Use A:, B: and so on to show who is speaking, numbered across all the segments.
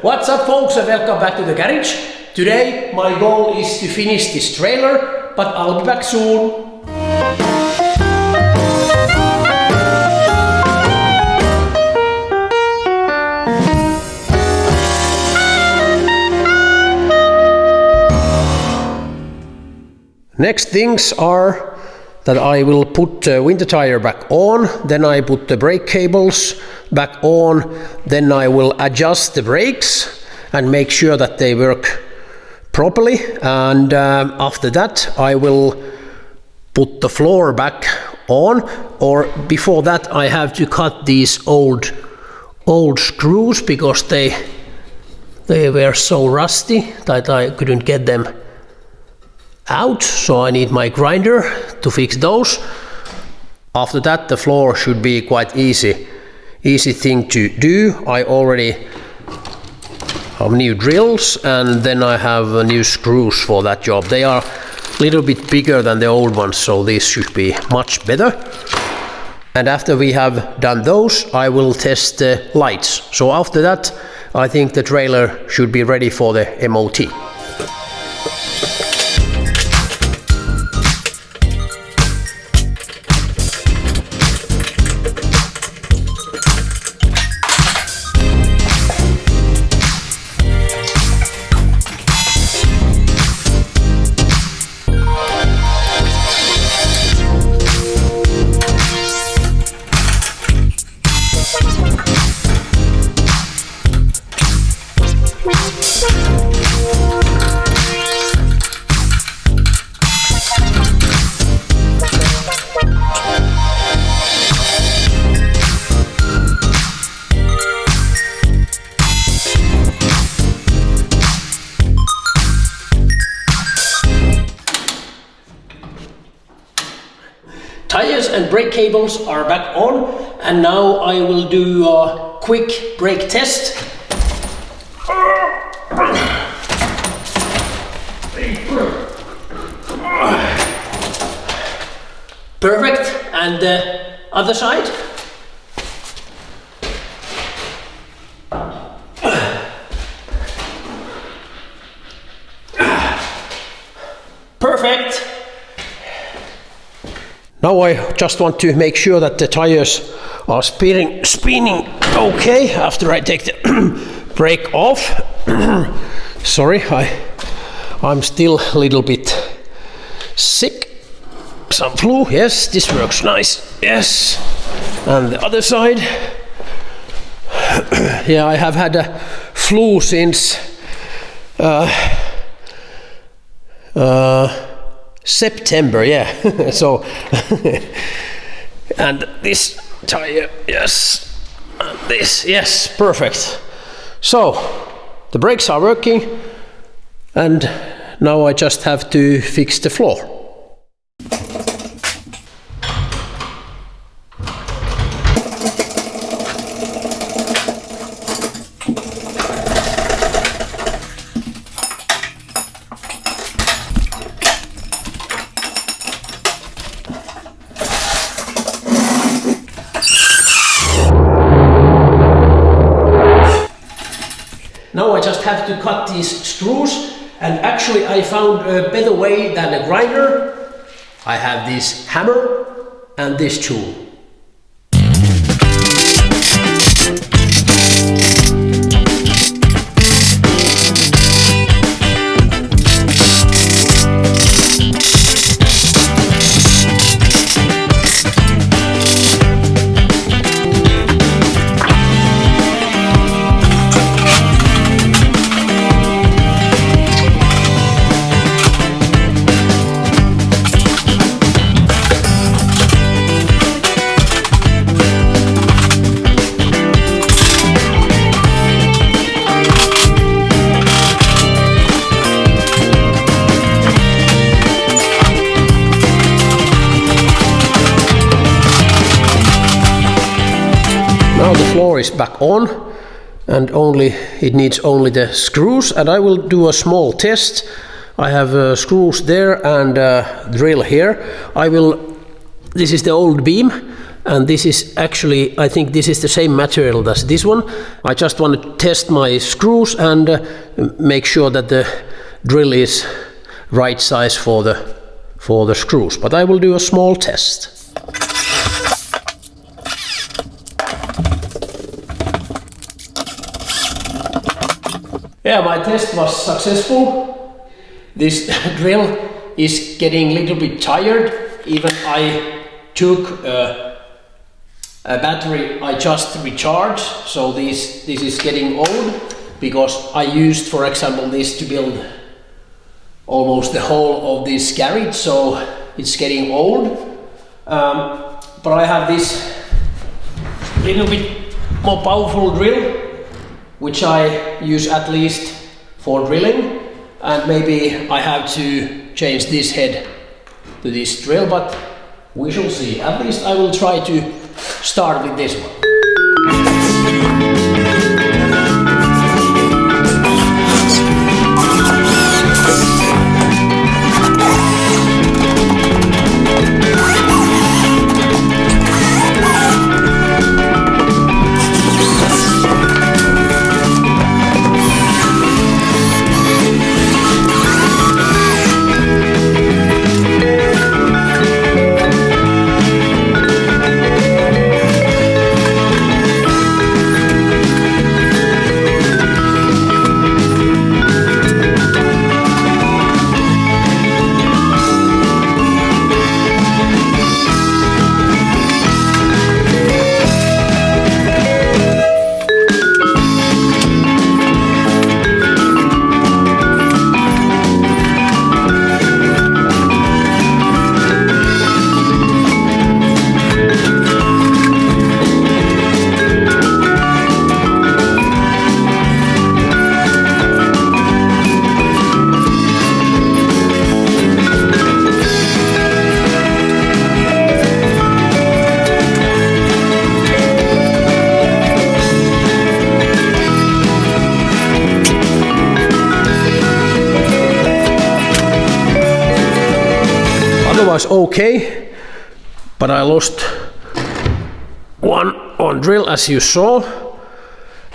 A: What's up folks and welcome back to the garage. Today my goal is to finish this trailer, but I'll be back soon. Next things are that I will put the winter tire back on, then I put the brake cables back on, then I will adjust the brakes and make sure that they work properly, and after that I will put the floor back on, or before that I have to cut these old screws because they were so rusty that I couldn't get them out, so I need my grinder to fix those. After that the floor should be quite easy thing to do. I already have new drills and then I have new screws for that job. They are a little bit bigger than the old ones, so this should be much better. And after we have done those, I will test the lights. So after that I think the trailer should be ready for the MOT. Tires and brake cables are back on, and now I will do a quick brake test. Perfect, and the other side. Perfect. Now I just want to make sure that the tires are spinning okay after I take the brake off. Sorry, I'm still a little bit sick. Some flu, yes, this works nice, yes. And the other side, yeah, I have had a flu since September, yeah. So, and this tire, yes, and this, yes, perfect. So, the brakes are working, and now I just have to fix the floor. Now I just have to cut these screws, and actually I found a better way than a grinder. I have this hammer and this tool. Now the floor is back on, and it needs only the screws, and I will do a small test. I have screws there and drill here. This is the old beam, and this is actually, I think this is the same material as this one. I just want to test my screws and make sure that the drill is right size for the screws, but I will do a small test. Yeah, my test was successful. This drill is getting a little bit tired. Even I took a battery I just recharged, so this is getting old, because I used, for example, this to build almost the whole of this garage, so it's getting old. But I have this little bit more powerful drill, which I use at least for drilling, and maybe I have to change this head to this drill, but we shall see. At least I will try to start with this one. Was okay, but I lost one on drill, as you saw,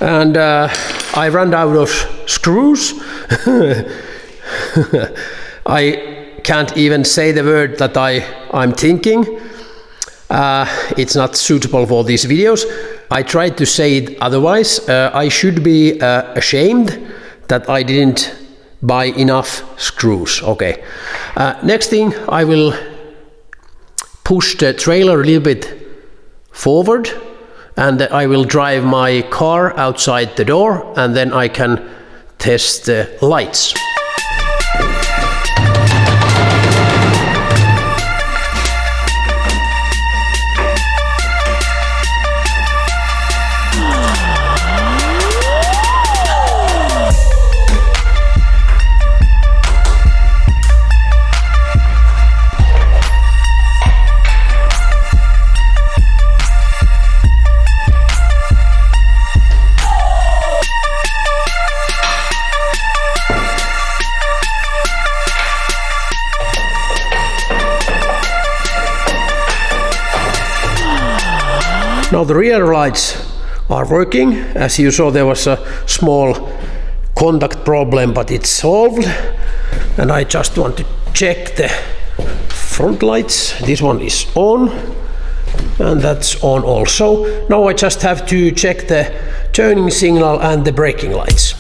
A: and I ran out of screws. I can't even say the word that I'm thinking. It's not suitable for these videos. I tried to say it otherwise. I should be ashamed that I didn't buy enough screws. Okay. Next thing, I will push the trailer a little bit forward, and I will drive my car outside the door, and then I can test the lights. Now the rear lights are working. As you saw, there was a small contact problem, but it's solved. And I just want to check the front lights. This one is on, and that's on also. Now I just have to check the turning signal and the braking lights.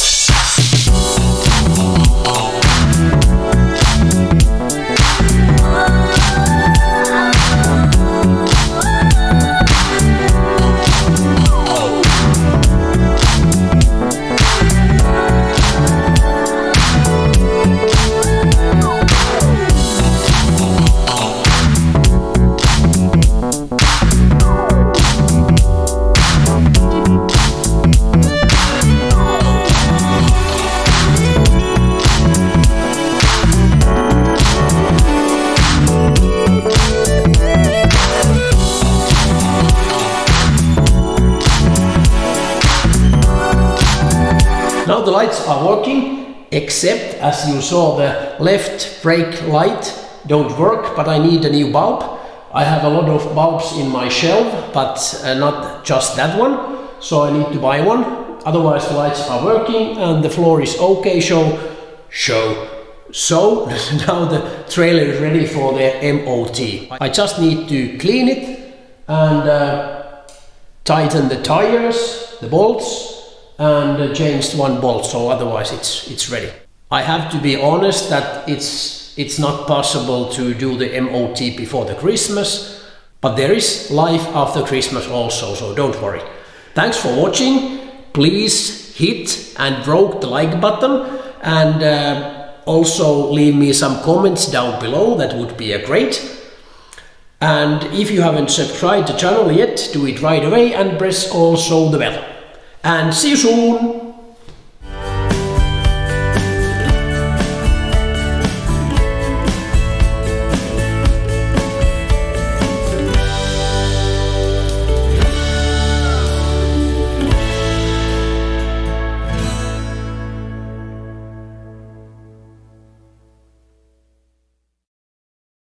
A: Now the lights are working, except as you saw, the left brake light don't work, but I need a new bulb. I have a lot of bulbs in my shelf, but not just that one, so I need to buy one. Otherwise the lights are working and the floor is okay, so now the trailer is ready for the MOT. I just need to clean it and tighten the tires, the bolts, and change one bolt, so otherwise it's ready. I have to be honest that it's not possible to do the MOT before the Christmas, but there is life after Christmas also, so don't worry. Thanks for watching. Please hit and rock the like button, and also leave me some comments down below, that would be great. And if you haven't subscribed to the channel yet, do it right away and press also the bell. And see you soon!